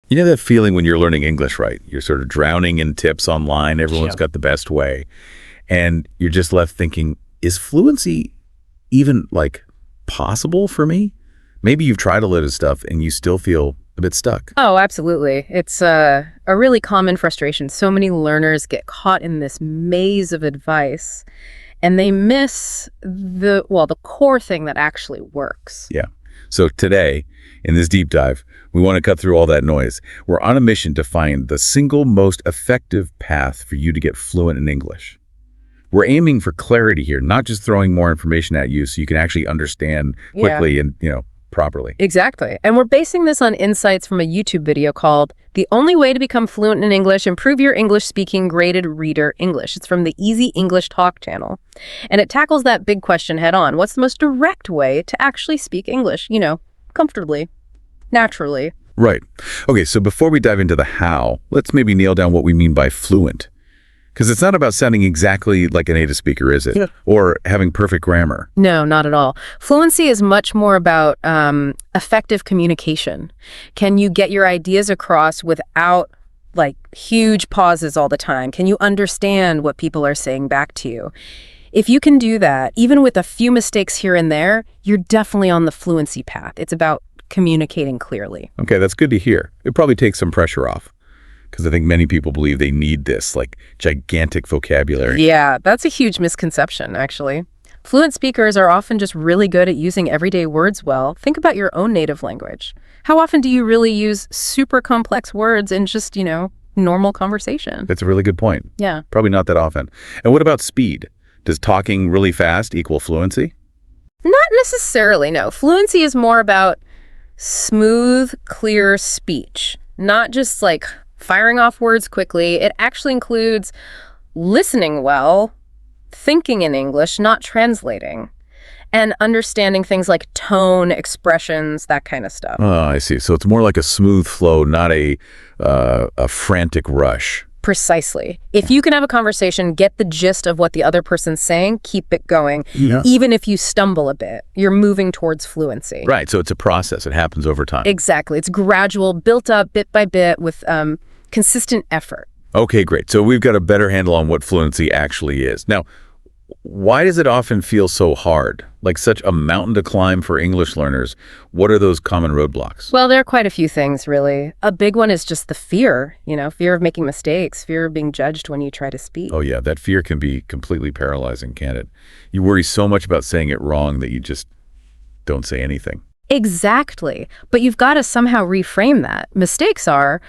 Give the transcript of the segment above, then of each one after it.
You know that feeling when you're learning English, right? You're sort of drowning in tips online. Everyone's got the best way. And you're just left thinking, is fluency even like possible for me? Maybe you've tried a lot of stuff and you still feel a bit stuck. Oh, absolutely. It's a really common frustration. So many learners get caught in this maze of advice and they miss the core thing that actually works. Yeah. So today, in this deep dive, we want to cut through all that noise. We're on a mission to find the single most effective path for you to get fluent in English. We're aiming for clarity here, not just throwing more information at you so you can actually understand quickly and, properly. Exactly. And we're basing this on insights from a YouTube video called The Only Way to Become Fluent in English, Improve Your English Speaking Graded Reader English. It's from the Easy English Talk channel. And it tackles that big question head on. What's the most direct way to actually speak English, comfortably, naturally? Right. Okay, so before we dive into the how, let's maybe nail down what we mean by fluent. Because it's not about sounding exactly like a native speaker, is it? Yeah. Or having perfect grammar. No, not at all. Fluency is much more about effective communication. Can you get your ideas across without huge pauses all the time? Can you understand what people are saying back to you? If you can do that, even with a few mistakes here and there, you're definitely on the fluency path. It's about communicating clearly. Okay, that's good to hear. It probably takes some pressure off. Because I think many people believe they need this, gigantic vocabulary. Yeah, that's a huge misconception, actually. Fluent speakers are often just really good at using everyday words well. Think about your own native language. How often do you really use super complex words in just, normal conversation? That's a really good point. Yeah. Probably not that often. And what about speed? Does talking really fast equal fluency? Not necessarily, no. Fluency is more about smooth, clear speech, not just firing off words quickly. It actually includes listening well, thinking in English, not translating, and understanding things like tone, expressions, that kind of stuff. Oh, I see. So it's more like a smooth flow, not a frantic rush. Precisely. If you can have a conversation, get the gist of what the other person's saying, keep it going. Yeah. Even if you stumble a bit, you're moving towards fluency. Right. So it's a process. It happens over time. Exactly. It's gradual, built up bit by bit with consistent effort. Okay, great. So we've got a better handle on what fluency actually is. Now, why does it often feel so hard? Like such a mountain to climb for English learners? What are those common roadblocks? Well, there are quite a few things, really. A big one is just the fear, fear of making mistakes, fear of being judged when you try to speak. Oh, yeah. That fear can be completely paralyzing, can't it? You worry so much about saying it wrong that you just don't say anything. Exactly. But you've got to somehow reframe that. Mistakes are,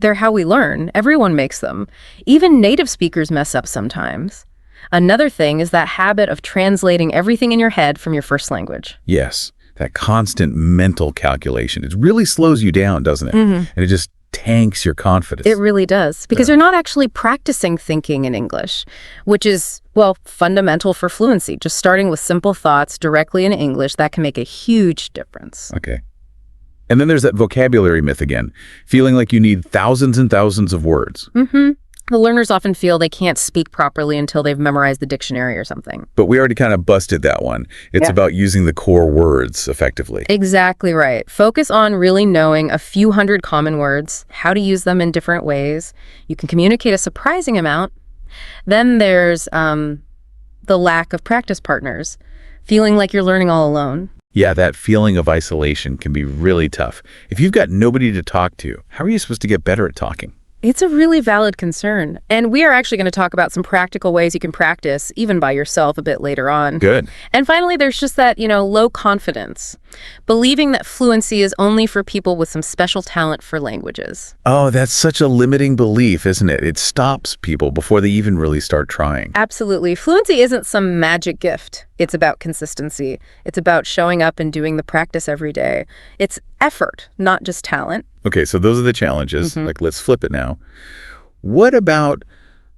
they're how we learn. Everyone makes them. Even native speakers mess up sometimes. Another thing is that habit of translating everything in your head from your first language. Yes, that constant mental calculation. It really slows you down, doesn't it? Mm-hmm. And it just tanks your confidence. It really does, because you're not actually practicing thinking in English, which is, fundamental for fluency. Just starting with simple thoughts directly in English, that can make a huge difference. Okay. And then there's that vocabulary myth again, feeling like you need thousands and thousands of words. Mm-hmm. The learners often feel they can't speak properly until they've memorized the dictionary or something. But we already kind of busted that one. It's about using the core words effectively. Exactly right. Focus on really knowing a few hundred common words, how to use them in different ways. You can communicate a surprising amount. Then there's the lack of practice partners, feeling like you're learning all alone. Yeah, that feeling of isolation can be really tough. If you've got nobody to talk to, how are you supposed to get better at talking? It's a really valid concern. And we are actually going to talk about some practical ways you can practice, even by yourself, a bit later on. Good. And finally, there's just that, low confidence. Believing that fluency is only for people with some special talent for languages. Oh, that's such a limiting belief, isn't it? It stops people before they even really start trying. Absolutely. Fluency isn't some magic gift. It's about consistency. It's about showing up and doing the practice every day. It's effort, not just talent. Okay, so those are the challenges. Let's flip it now. What about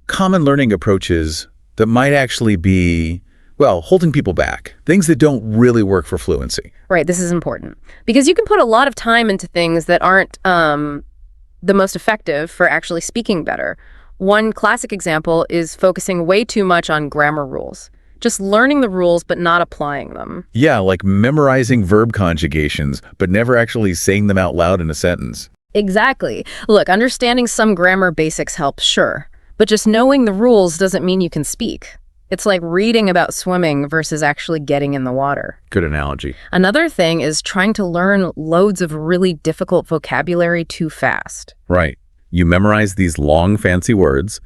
common learning approaches that might actually be, holding people back? Things that don't really work for fluency. Right, this is important. Because you can put a lot of time into things that aren't the most effective for actually speaking better. One classic example is focusing way too much on grammar rules. Just learning the rules but not applying them. Yeah, like memorizing verb conjugations, but never actually saying them out loud in a sentence. Exactly. Look, understanding some grammar basics helps, sure. But just knowing the rules doesn't mean you can speak. It's like reading about swimming versus actually getting in the water. Good analogy. Another thing is trying to learn loads of really difficult vocabulary too fast. Right. You memorize these long, fancy words,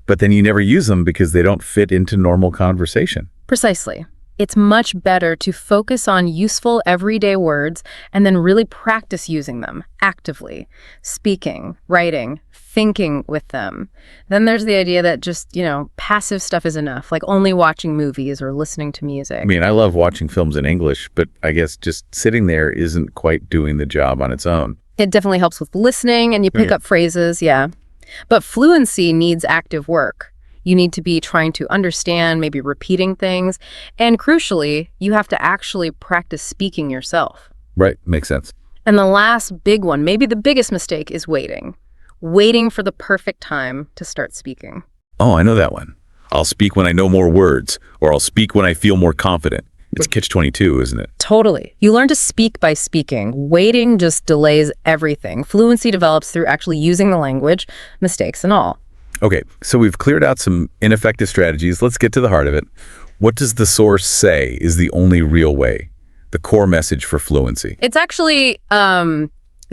but then you never use them because they don't fit into normal conversation. Precisely. It's much better to focus on useful everyday words and then really practice using them actively, speaking, writing, thinking with them. Then there's the idea that just, passive stuff is enough, like only watching movies or listening to music. I mean, I love watching films in English, but I guess just sitting there isn't quite doing the job on its own. It definitely helps with listening and you pick up phrases, yeah. But fluency needs active work. You need to be trying to understand, maybe repeating things. And crucially, you have to actually practice speaking yourself. Right. Makes sense. And the last big one, maybe the biggest mistake, is waiting. Waiting for the perfect time to start speaking. Oh, I know that one. I'll speak when I know more words, or I'll speak when I feel more confident. It's catch-22, isn't it? Totally. You learn to speak by speaking. Waiting just delays everything. Fluency develops through actually using the language, mistakes and all. Okay, so we've cleared out some ineffective strategies. Let's get to the heart of it. What does the source say is the only real way? The core message for fluency. It's actually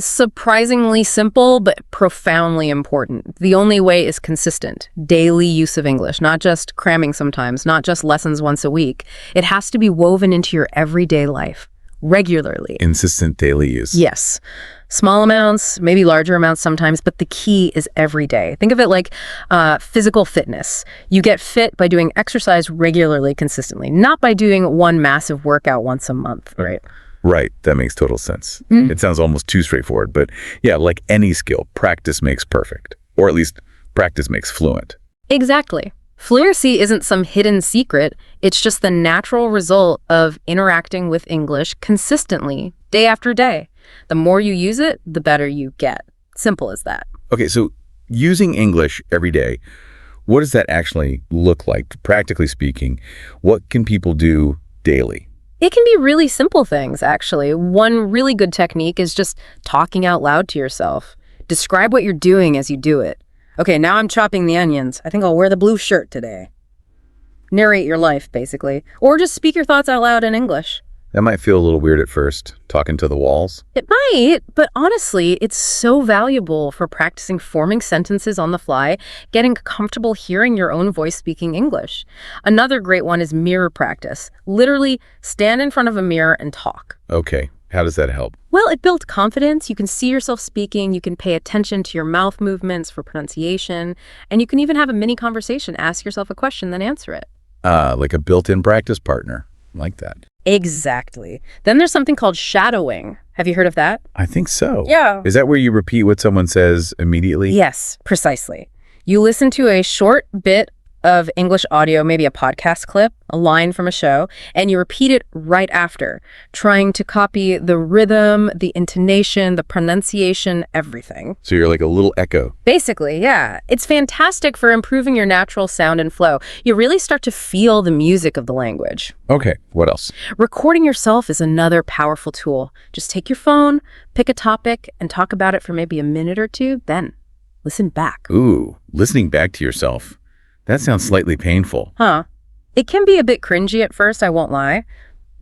surprisingly simple, but profoundly important. The only way is consistent, daily use of English, not just cramming sometimes, not just lessons once a week. It has to be woven into your everyday life, regularly. Insistent daily use. Yes. Small amounts, maybe larger amounts sometimes, but the key is every day. Think of it like physical fitness. You get fit by doing exercise regularly, consistently, not by doing one massive workout once a month, right? Right. That makes total sense. It sounds almost too straightforward, but yeah, like any skill, practice makes perfect, or at least practice makes fluent. Exactly. Fluency isn't some hidden secret. It's just the natural result of interacting with English consistently, day after day. The more you use it, the better you get. Simple as that. Okay, so using English every day, what does that actually look like? Practically speaking, what can people do daily? It can be really simple things, actually. One really good technique is just talking out loud to yourself. Describe what you're doing as you do it. Okay, now I'm chopping the onions. I think I'll wear the blue shirt today. Narrate your life, basically. Or just speak your thoughts out loud in English. That might feel a little weird at first, talking to the walls. It might, but honestly, it's so valuable for practicing forming sentences on the fly, getting comfortable hearing your own voice speaking English. Another great one is mirror practice. Literally, stand in front of a mirror and talk. Okay, how does that help? Well, it builds confidence. You can see yourself speaking. You can pay attention to your mouth movements for pronunciation. And you can even have a mini conversation. Ask yourself a question, then answer it. Like a built-in practice partner. Like that. Exactly. Then there's something called shadowing. Have you heard of that? I think so. Yeah. Is that where you repeat what someone says immediately? Yes, precisely. You listen to a short bit of English audio, maybe a podcast clip, a line from a show, and you repeat it right after, trying to copy the rhythm, the intonation, the pronunciation, everything. So you're like a little echo. Basically, yeah. It's fantastic for improving your natural sound and flow. You really start to feel the music of the language. Okay, what else? Recording yourself is another powerful tool. Just take your phone, pick a topic, and talk about it for maybe a minute or two, then listen back. Ooh, listening back to yourself. That sounds slightly painful. Huh. It can be a bit cringy at first, I won't lie,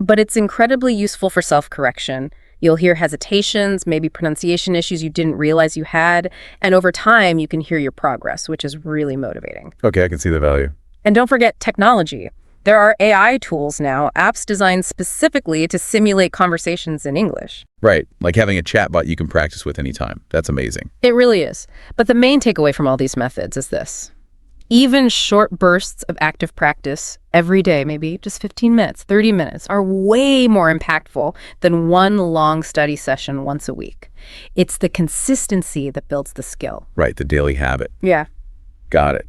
but it's incredibly useful for self-correction. You'll hear hesitations, maybe pronunciation issues you didn't realize you had, and over time you can hear your progress, which is really motivating. Okay, I can see the value. And don't forget technology. There are AI tools now, apps designed specifically to simulate conversations in English. Right, like having a chatbot you can practice with anytime. That's amazing. It really is. But the main takeaway from all these methods is this. Even short bursts of active practice every day, maybe just 15 minutes, 30 minutes, are way more impactful than one long study session once a week. It's the consistency that builds the skill. Right, the daily habit. Yeah. Got it.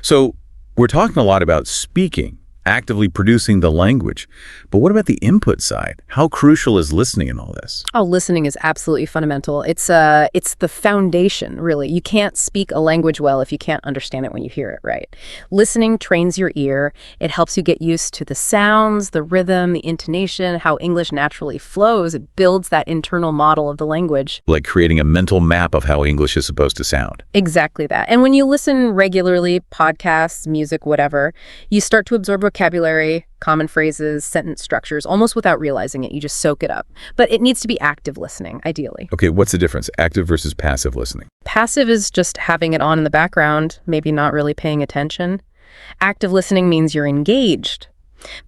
So we're talking a lot about speaking. actively producing the language. But what about the input side? How crucial is listening in all this? Oh, listening is absolutely fundamental. It's the foundation, really. You can't speak a language well if you can't understand it when you hear it, right? Listening trains your ear. It helps you get used to the sounds, the rhythm, the intonation, how English naturally flows. It builds that internal model of the language. Like creating a mental map of how English is supposed to sound. Exactly that. And when you listen regularly, podcasts, music, whatever, you start to absorb vocabulary, common phrases, sentence structures, almost without realizing it. You just soak it up. But it needs to be active listening, ideally. Okay, what's the difference? Active versus passive listening. Passive is just having it on in the background, maybe not really paying attention. Active listening means you're engaged.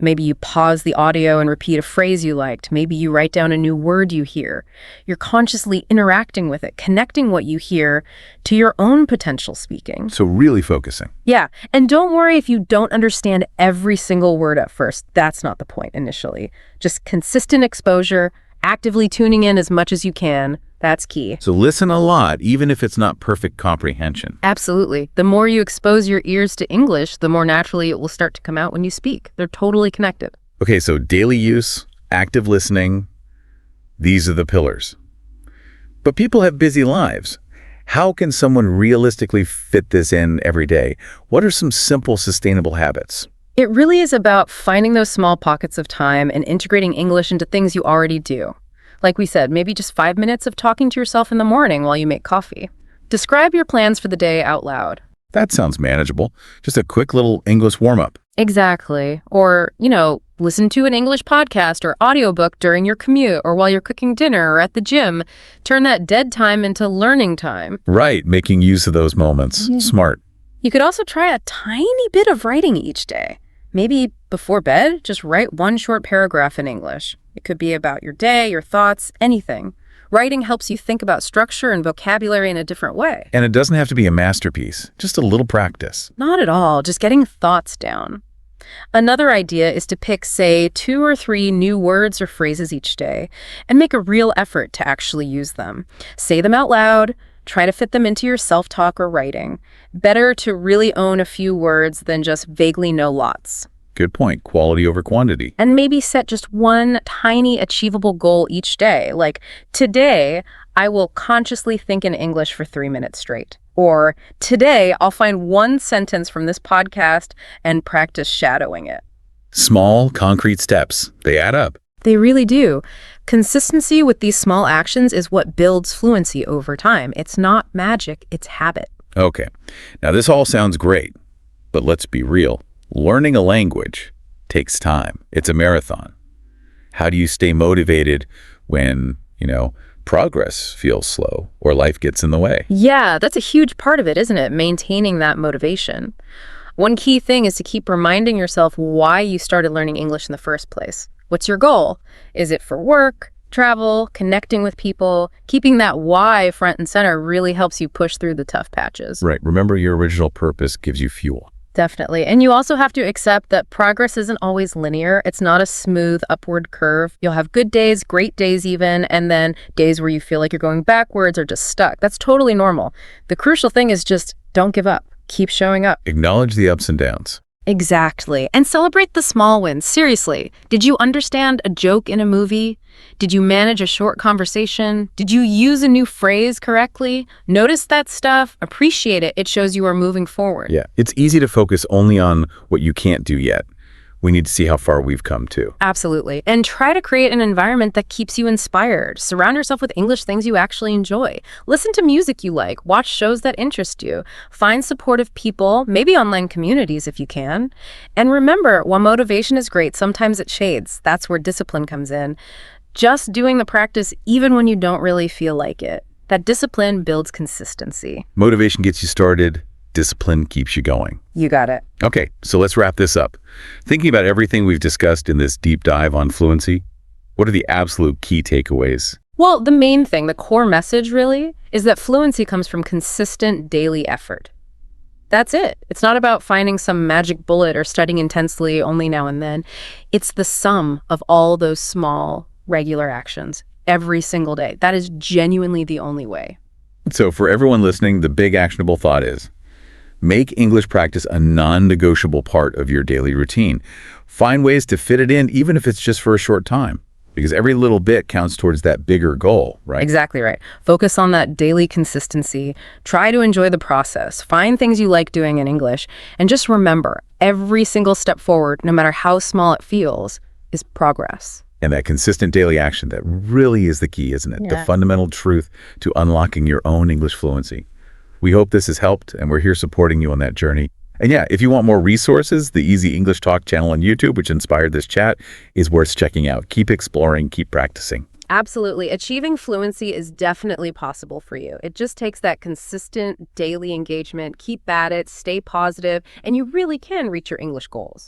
Maybe you pause the audio and repeat a phrase you liked. Maybe you write down a new word you hear. You're consciously interacting with it, connecting what you hear to your own potential speaking. So really focusing. Yeah, and don't worry if you don't understand every single word at first. That's not the point initially. Just consistent exposure, actively tuning in as much as you can. That's key. So listen a lot, even if it's not perfect comprehension. Absolutely. The more you expose your ears to English, the more naturally it will start to come out when you speak. They're totally connected. Okay, so daily use, active listening, these are the pillars. But people have busy lives. How can someone realistically fit this in every day? What are some simple, sustainable habits? It really is about finding those small pockets of time and integrating English into things you already do. Like we said, maybe just 5 minutes of talking to yourself in the morning while you make coffee. Describe your plans for the day out loud. That sounds manageable. Just a quick little English warm-up. Exactly. Or, listen to an English podcast or audiobook during your commute or while you're cooking dinner or at the gym. Turn that dead time into learning time. Right, making use of those moments. Smart. You could also try a tiny bit of writing each day. Maybe before bed, just write one short paragraph in English. It could be about your day, your thoughts, anything. Writing helps you think about structure and vocabulary in a different way. And it doesn't have to be a masterpiece, just a little practice. Not at all, just getting thoughts down. Another idea is to pick, say, 2 or 3 new words or phrases each day and make a real effort to actually use them. Say them out loud. Try to fit them into your self-talk or writing. Better to really own a few words than just vaguely know lots. Good point. Quality over quantity. And maybe set just one tiny achievable goal each day. Like, today, I will consciously think in English for 3 minutes straight. Or, today, I'll find one sentence from this podcast and practice shadowing it. Small, concrete steps. They add up. They really do. Consistency with these small actions is what builds fluency over time. It's not magic, it's habit. Okay. Now, this all sounds great, but let's be real. Learning a language takes time. It's a marathon. How do you stay motivated when, progress feels slow or life gets in the way? Yeah, that's a huge part of it, isn't it? Maintaining that motivation. One key thing is to keep reminding yourself why you started learning English in the first place. What's your goal? Is it for work, travel, connecting with people? Keeping that why front and center really helps you push through the tough patches. Right. Remember, your original purpose gives you fuel. Definitely. And you also have to accept that progress isn't always linear. It's not a smooth upward curve. You'll have good days, great days even, and then days where you feel like you're going backwards or just stuck. That's totally normal. The crucial thing is just don't give up. Keep showing up. Acknowledge the ups and downs. Exactly. And celebrate the small wins. Seriously. Did you understand a joke in a movie? Did you manage a short conversation? Did you use a new phrase correctly? Notice that stuff. Appreciate it. It shows you are moving forward. Yeah. It's easy to focus only on what you can't do yet. We need to see how far we've come too. Absolutely. And try to create an environment that keeps you inspired. Surround yourself with English things you actually enjoy. Listen to music you like. Watch shows that interest you. Find supportive people, maybe online communities if you can. And remember, while motivation is great, sometimes it shades. That's where discipline comes in. Just doing the practice even when you don't really feel like it. That discipline builds consistency. Motivation gets you started. Discipline keeps you going. You got it. Okay, so let's wrap this up. Thinking about everything we've discussed in this deep dive on fluency, what are the absolute key takeaways? Well, the main thing, the core message really, is that fluency comes from consistent daily effort. That's it. It's not about finding some magic bullet or studying intensely only now and then. It's the sum of all those small, regular actions every single day. That is genuinely the only way. So for everyone listening, the big actionable thought is, Make English practice a non-negotiable part of your daily routine. Find ways to fit it in, even if it's just for a short time, because every little bit counts towards that bigger goal, right? Exactly right. Focus on that daily consistency. Try to enjoy the process. Find things you like doing in English. And just remember, every single step forward, no matter how small it feels, is progress. And that consistent daily action, that really is the key, isn't it? The fundamental truth to unlocking your own English fluency. We hope this has helped, and we're here supporting you on that journey. And yeah, if you want more resources, the Easy English Talk channel on YouTube, which inspired this chat, is worth checking out. Keep exploring, keep practicing. Absolutely. Achieving fluency is definitely possible for you. It just takes that consistent daily engagement. Keep at it, stay positive, and you really can reach your English goals.